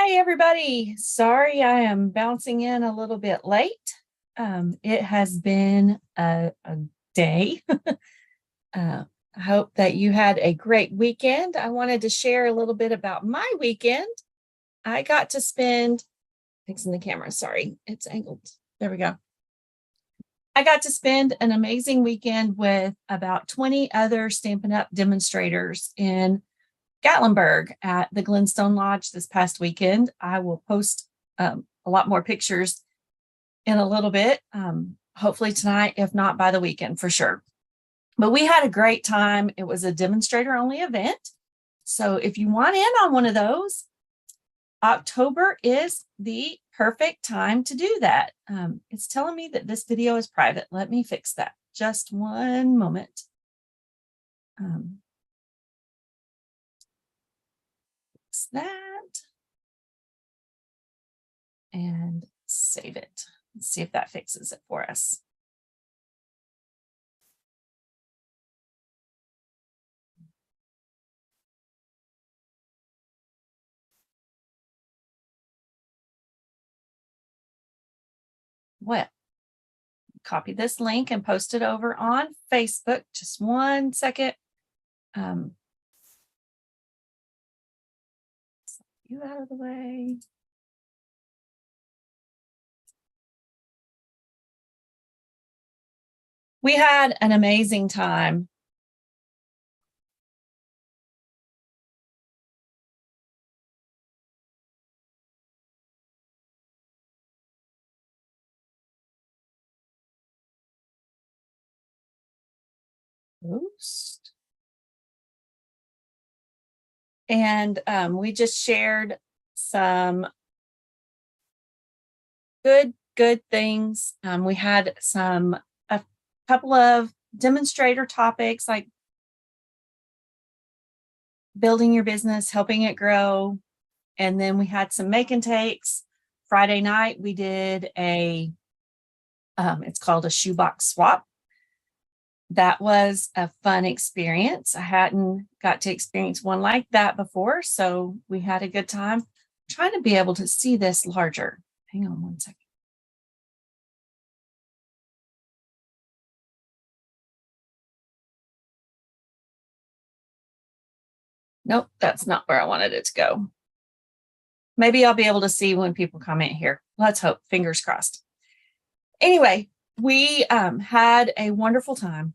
Hi, everybody. Sorry, I am bouncing in a little bit late. It has been a day. I hope that you had a great weekend. I wanted to share a little bit about my weekend. I got to spend, fixing the camera, sorry, it's angled. There we go. I got to spend an amazing weekend with about 20 other Stampin' Up! Demonstrators in Gatlinburg at the Glenstone Lodge this past weekend. I will post a lot more pictures in a little bit, hopefully tonight, if not by the weekend for sure. But we had a great time. It was a demonstrator only event. So if you want in on one of those, October is the perfect time to do that. It's telling me that this video is private. Let me fix that. Just one moment. That and save it. Let's see if that fixes it for us. Well, copy this link and post it over on Facebook. Just one second. You out of the way. We had an amazing time. Boost. And we just shared some good things. We had a couple of demonstrator topics like building your business, helping it grow. And then we had some make and takes. Friday night, we did it's called a shoebox swap. That was a fun experience. I hadn't got to experience one like that before, so we had a good time. I'm trying to be able to see this larger. Hang on one second. Nope, that's not where I wanted it to go. Maybe I'll be able to see when people comment here. Let's hope, fingers crossed. Anyway, we had a wonderful time.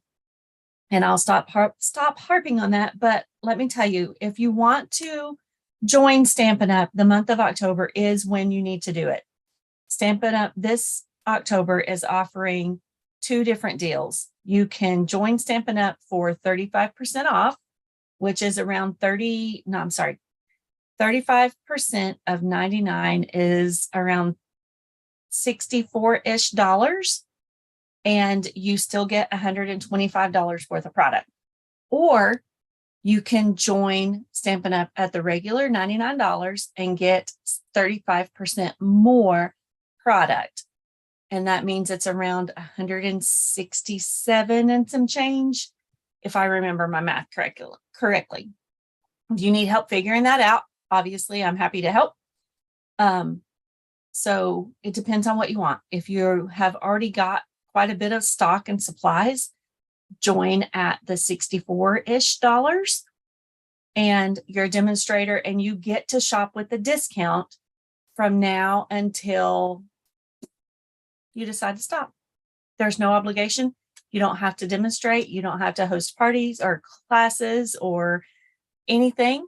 And I'll stop harping on that. But let me tell you, if you want to join Stampin' Up, the month of October is when you need to do it. Stampin' Up this October is offering two different deals. You can join Stampin' Up for 35% off, which is around 35% of 99 is around $64-ish. And you still get $125 worth of product. Or you can join Stampin' Up at the regular $99 and get 35% more product. And that means it's around 167 and some change, if I remember my math correctly. If you need help figuring that out, obviously I'm happy to help. So it depends on what you want. If you have already got quite a bit of stock and supplies, join at the $64-ish and you're a demonstrator and you get to shop with a discount from now until you decide to stop. There's no obligation. You don't have to demonstrate. You don't have to host parties or classes or anything.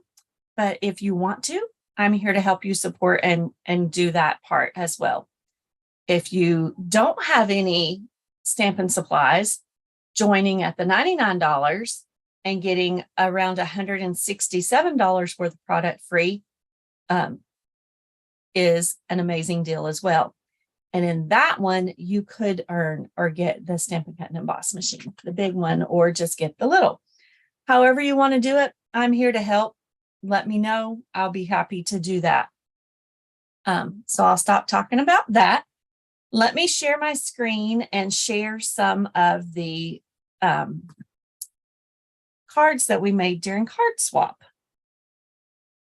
But if you want to, I'm here to help you support and do that part as well. If you don't have any Stampin' supplies, joining at the $99 and getting around $167 worth of product free is an amazing deal as well. And in that one, you could earn or get the Stampin' Cut and Emboss machine, the big one, or just get the little. However you want to do it, I'm here to help. Let me know. I'll be happy to do that. So I'll stop talking about that. Let me share my screen and share some of the cards that we made during card swap.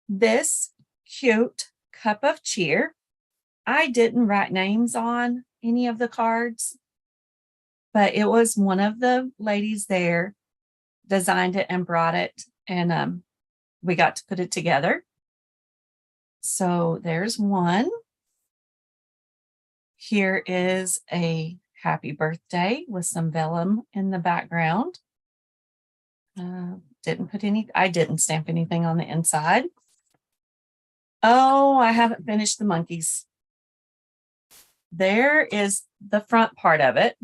This cute Cup of Cheer. I didn't write names on any of the cards, but it was one of the ladies there designed it and brought it, and we got to put it together. So there's one. Here is a happy birthday with some vellum in the background. I didn't stamp anything on the inside. Oh, I haven't finished the monkeys. There is the front part of it.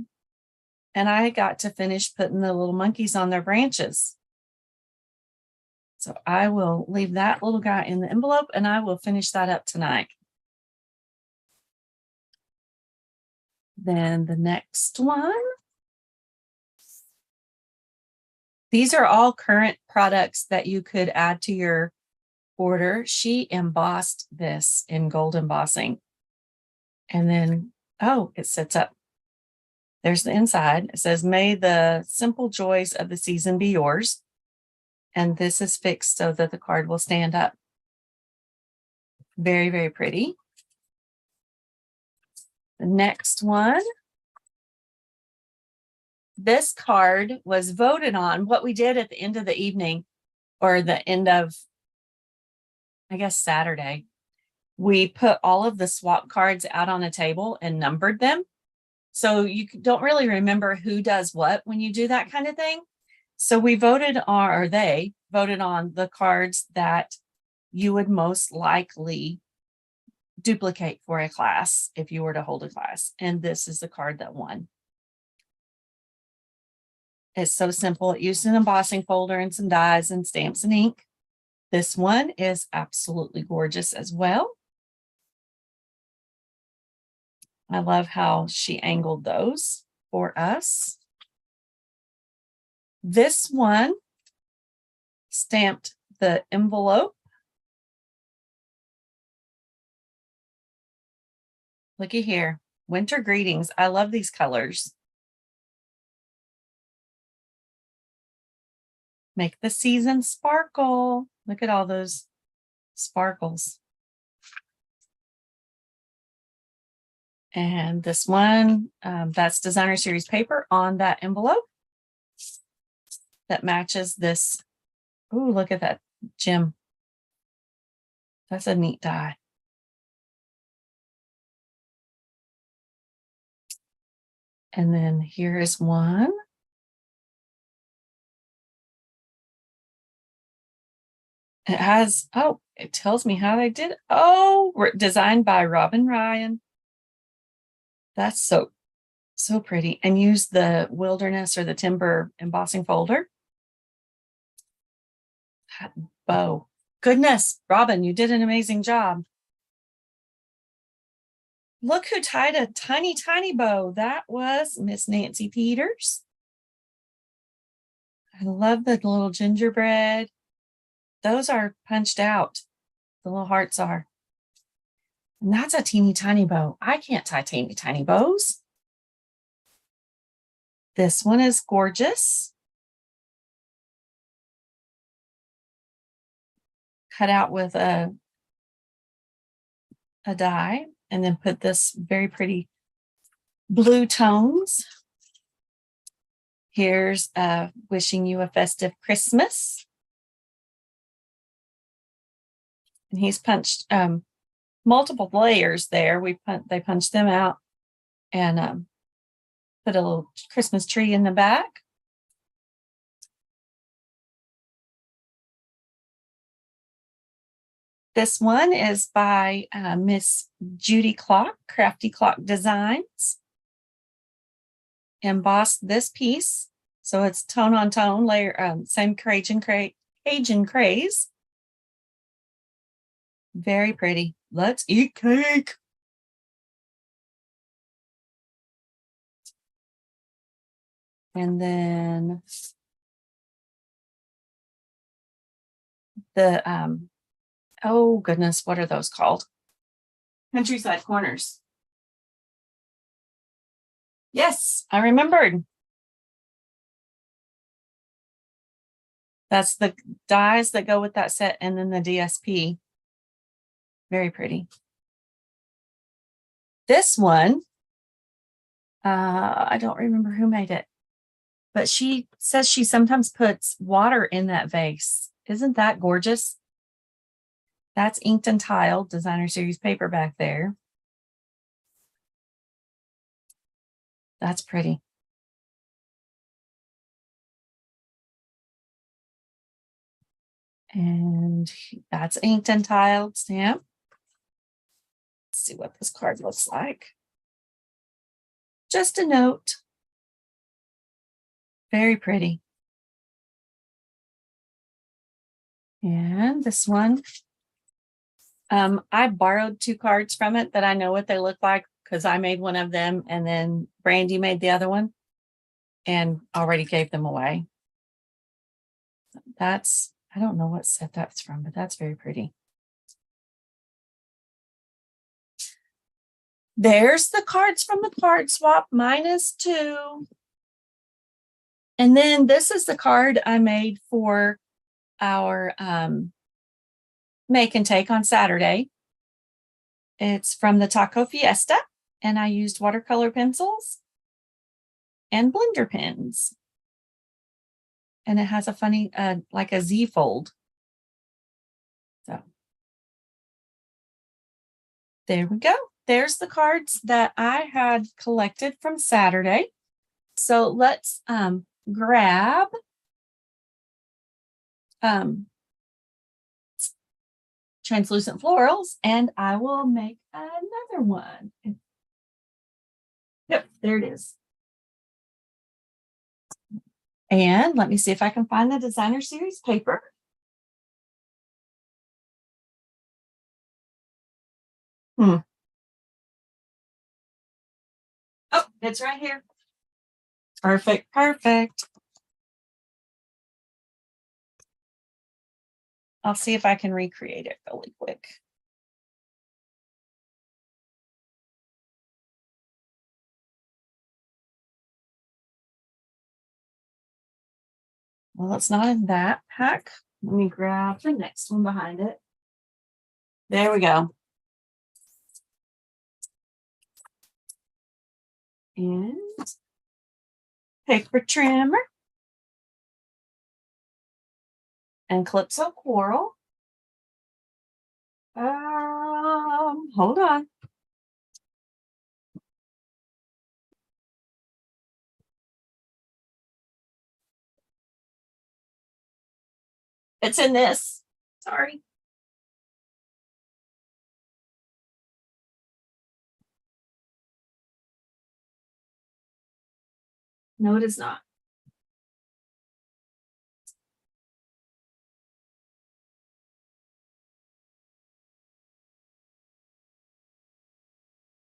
And I got to finish putting the little monkeys on their branches. So I will leave that little guy in the envelope and I will finish that up tonight. Then the next one. These are all current products that you could add to your order. She embossed this in gold embossing. And then, oh, it sits up. There's the inside. It says, "May the simple joys of the season be yours." And this is fixed so that the card will stand up. Very, very pretty. The next one. This card was voted on. What we did at the end of the evening, or the end of, I guess, Saturday, we put all of the swap cards out on a table and numbered them. So you don't really remember who does what when you do that kind of thing. So we voted on, or they voted on the cards that you would most likely duplicate for a class if you were to hold a class. And this is the card that won. It's so simple. It used an embossing folder and some dies and stamps and ink. This one is absolutely gorgeous as well. I love how she angled those for us. This one stamped the envelope. Looky here, winter greetings. I love these colors. Make the season sparkle. Look at all those sparkles. And this one, that's designer series paper on that envelope that matches this. Ooh, look at that gem. That's a neat die. And then here is one. It has, oh, it tells me how they did it. Oh, designed by Robin Ryan. That's so pretty. And use the wilderness or the timber embossing folder. That bow. Goodness, Robin, you did an amazing job. Look who tied a tiny, tiny bow. That was Miss Nancy Peters. I love the little gingerbread. Those are punched out. The little hearts are. And that's a teeny tiny bow. I can't tie teeny tiny bows. This one is gorgeous. Cut out with a die, and then put this very pretty blue tones. Here's wishing you a festive Christmas. And he's punched multiple layers there. They punched them out and put a little Christmas tree in the back. This one is by Miss Judy Clock, Crafty Clock Designs. Embossed this piece, so it's tone on tone, layer, same Cajun craze. Very pretty. Let's eat cake. And then the oh goodness, what are those called? Countryside corners. Yes, I remembered. That's the dies that go with that set, and then the DSP. Very pretty. This one, I don't remember who made it, but she says she sometimes puts water in that vase. Isn't that gorgeous? That's inked and tiled designer series paper back there. That's pretty. And that's inked and tiled stamp. Let's see what this card looks like. Just a note. Very pretty. And this one, I borrowed 2 cards from it that I know what they look like because I made one of them and then Brandy made the other one and already gave them away. That's, I don't know what set that's from, but that's very pretty. There's the cards from the card swap -2. And then this is the card I made for our make and take on Saturday. It's from the Taco Fiesta, and I used watercolor pencils and blender pens. And it has a funny, like a Z fold. So there we go. There's the cards that I had collected from Saturday. So let's grab translucent florals, and I will make another one. Yep, there it is. And let me see if I can find the designer series paper. Oh, it's right here. Perfect, perfect. I'll see if I can recreate it really quick. Well, it's not in that pack. Let me grab the next one behind it. There we go. And paper trimmer and Calypso Coral. Hold on. It's in this. Sorry. No, it is not.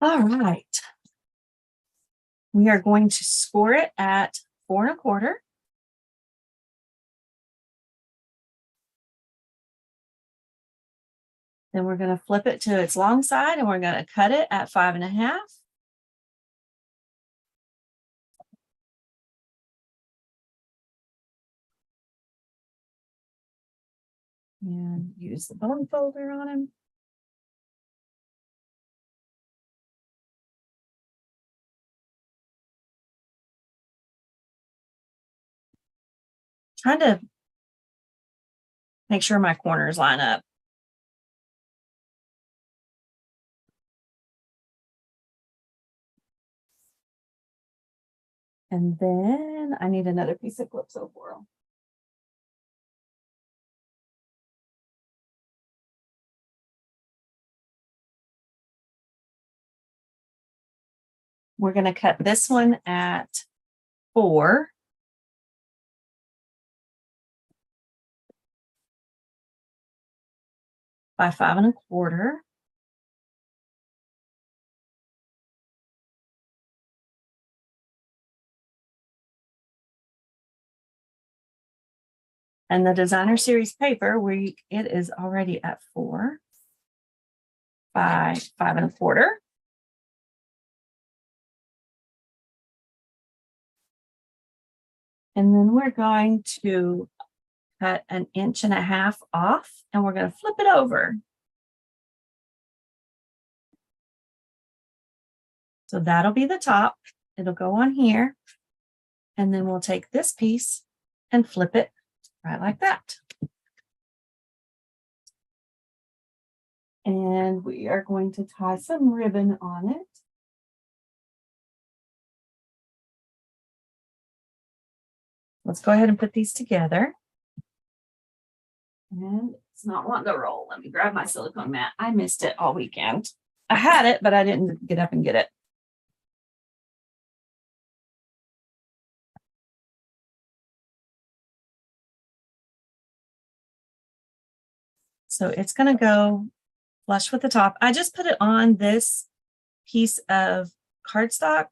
All right. We are going to score it at 4 1/4. Then we're going to flip it to its long side and we're going to cut it at 5 1/2. And use the bone folder on him. Trying to make sure my corners line up. And then I need another piece of Calypso Coral. We're going to cut this one at 4 by 5 1/4. And the designer series paper, it is already at 4 by 5 1/4. And then we're going to cut 1.5 inches off and we're going to flip it over. So that'll be the top. It'll go on here. And then we'll take this piece and flip it right like that. And we are going to tie some ribbon on it. Let's go ahead and put these together. And it's not wanting to roll. Let me grab my silicone mat. I missed it all weekend. I had it, but I didn't get up and get it. So it's going to go flush with the top. I just put it on this piece of cardstock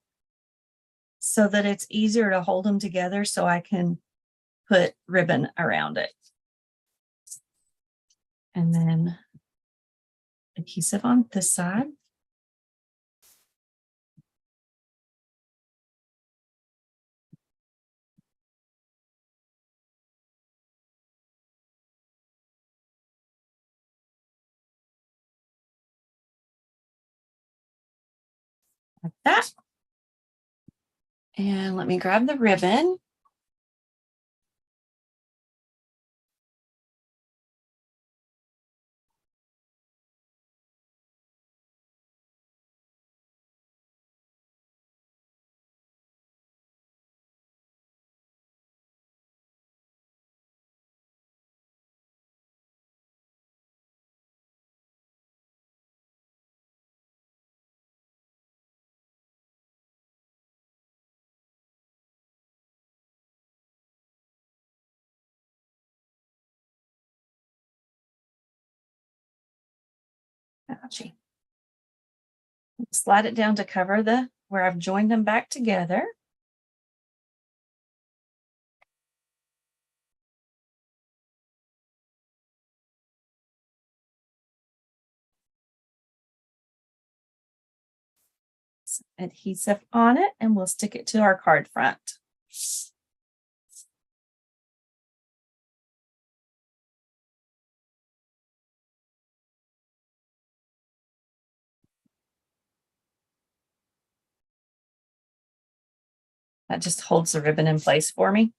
so that it's easier to hold them together so I can put ribbon around it. And then adhesive on this side. Like that. And let me grab the ribbon. Ouchie. Slide it down to cover the where I've joined them back together. Some adhesive on it, and we'll stick it to our card front. That just holds the ribbon in place for me.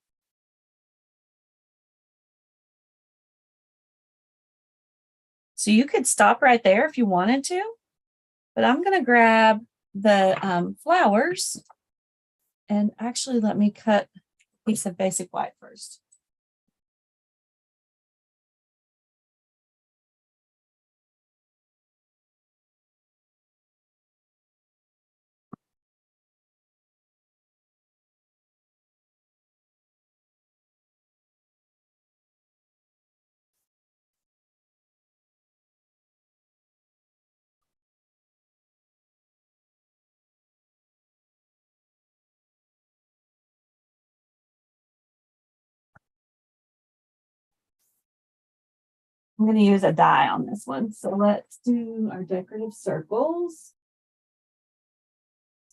So you could stop right there if you wanted to, but I'm going to grab the flowers, and actually let me cut a piece of basic white first. I'm going to use a die on this one. So let's do our decorative circles.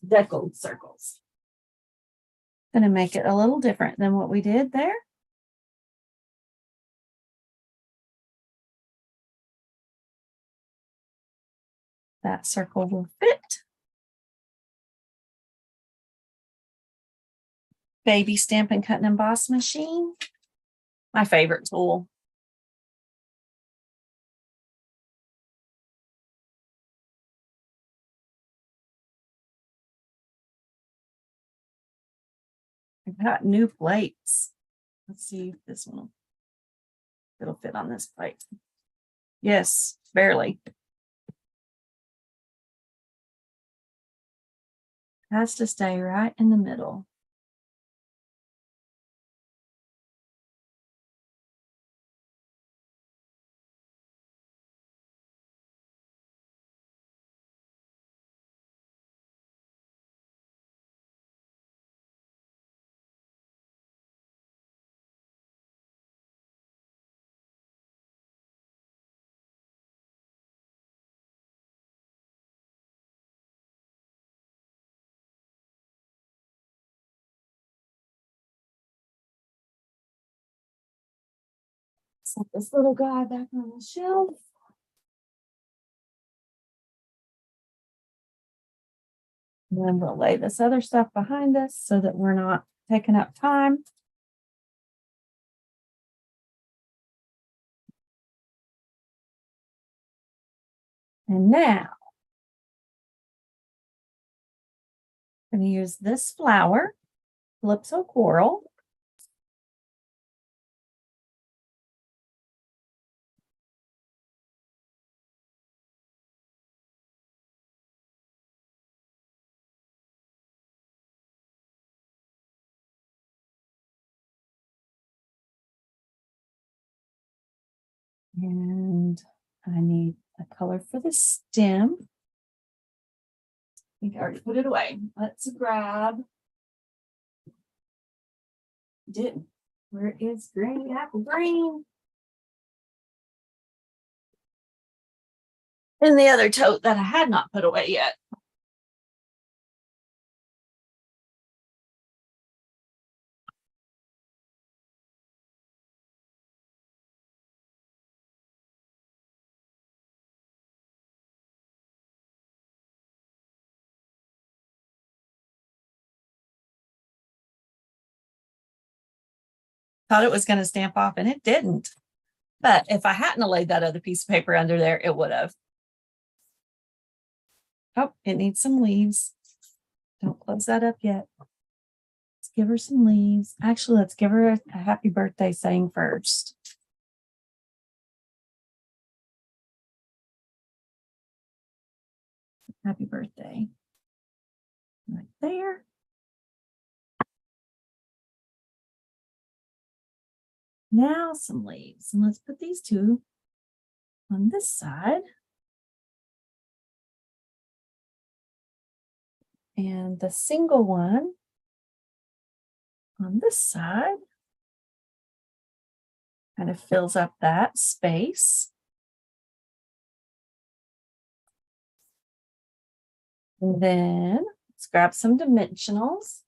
Deckled circles. Going to make it a little different than what we did there. That circle will fit. Baby Stampin' Cut and Emboss machine. My favorite tool. I've got new plates. Let's see if this one it'll fit on this plate. Yes, barely. Has to stay right in the middle. Set this little guy back on the shelf. And then we'll lay this other stuff behind us so that we're not taking up time. And now I'm going to use this flower, Calypso Coral. And I need a color for the stem. I think I already put it away. Let's grab. Didn't. Where is green? Apple green. In the other tote that I had not put away yet. Thought it was going to stamp off and it didn't. But if I hadn't laid that other piece of paper under there, it would have. Oh, it needs some leaves. Don't close that up yet. Let's give her some leaves. Actually, let's give her a happy birthday saying first. Happy birthday. Right there. Now some leaves. And let's put these two on this side. And the single one on this side kind of fills up that space. And then let's grab some dimensionals.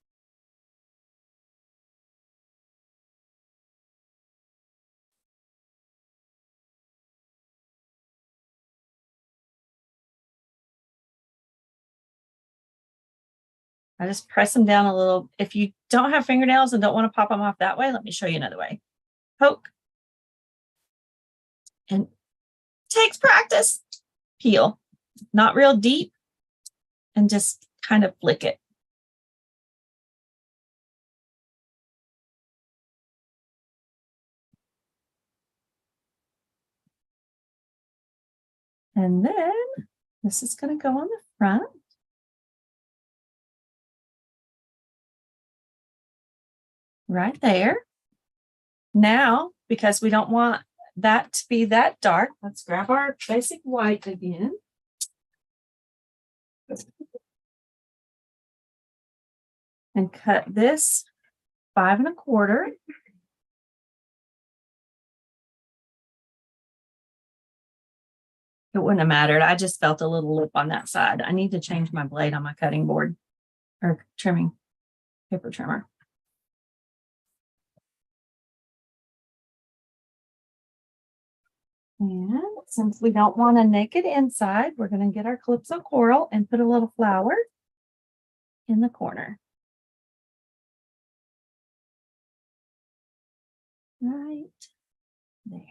I just press them down a little. If you don't have fingernails and don't want to pop them off that way, let me show you another way. Poke. And takes practice. Peel. Not real deep. And just kind of flick it. And then this is going to go on the front. Right there. Now, because we don't want that to be that dark, let's grab our basic white again. And cut this 5 1/4. It wouldn't have mattered. I just felt a little lip on that side. I need to change my blade on my cutting board or trimming paper trimmer. And since we don't want a naked inside, we're going to get our Calypso Coral and put a little flower in the corner. Right there.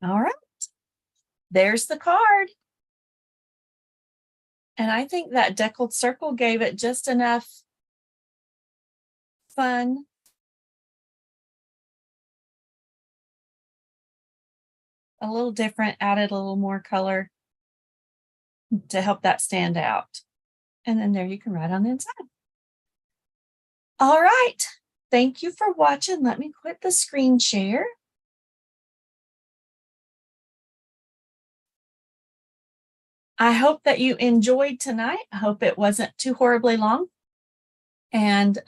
All right. There's the card. And I think that deckled circle gave it just enough fun. A little different, added a little more color to help that stand out. And then there you can write on the inside. All right. Thank you for watching. Let me quit the screen share. I hope that you enjoyed tonight. I hope it wasn't too horribly long. And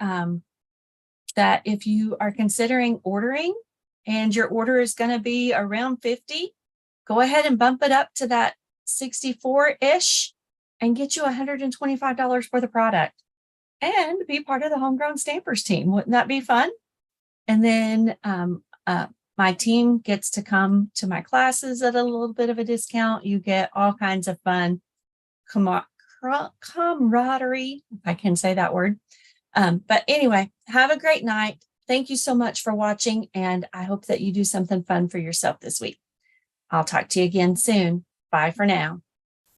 that if you are considering ordering and your order is going to be around 50, go ahead and bump it up to that 64-ish and get you $125 for the product and be part of the Homegrown Stampers team. Wouldn't that be fun? And then my team gets to come to my classes at a little bit of a discount. You get all kinds of fun camaraderie, if I can say that word. But anyway, have a great night. Thank you so much for watching, and I hope that you do something fun for yourself this week. I'll talk to you again soon. Bye for now.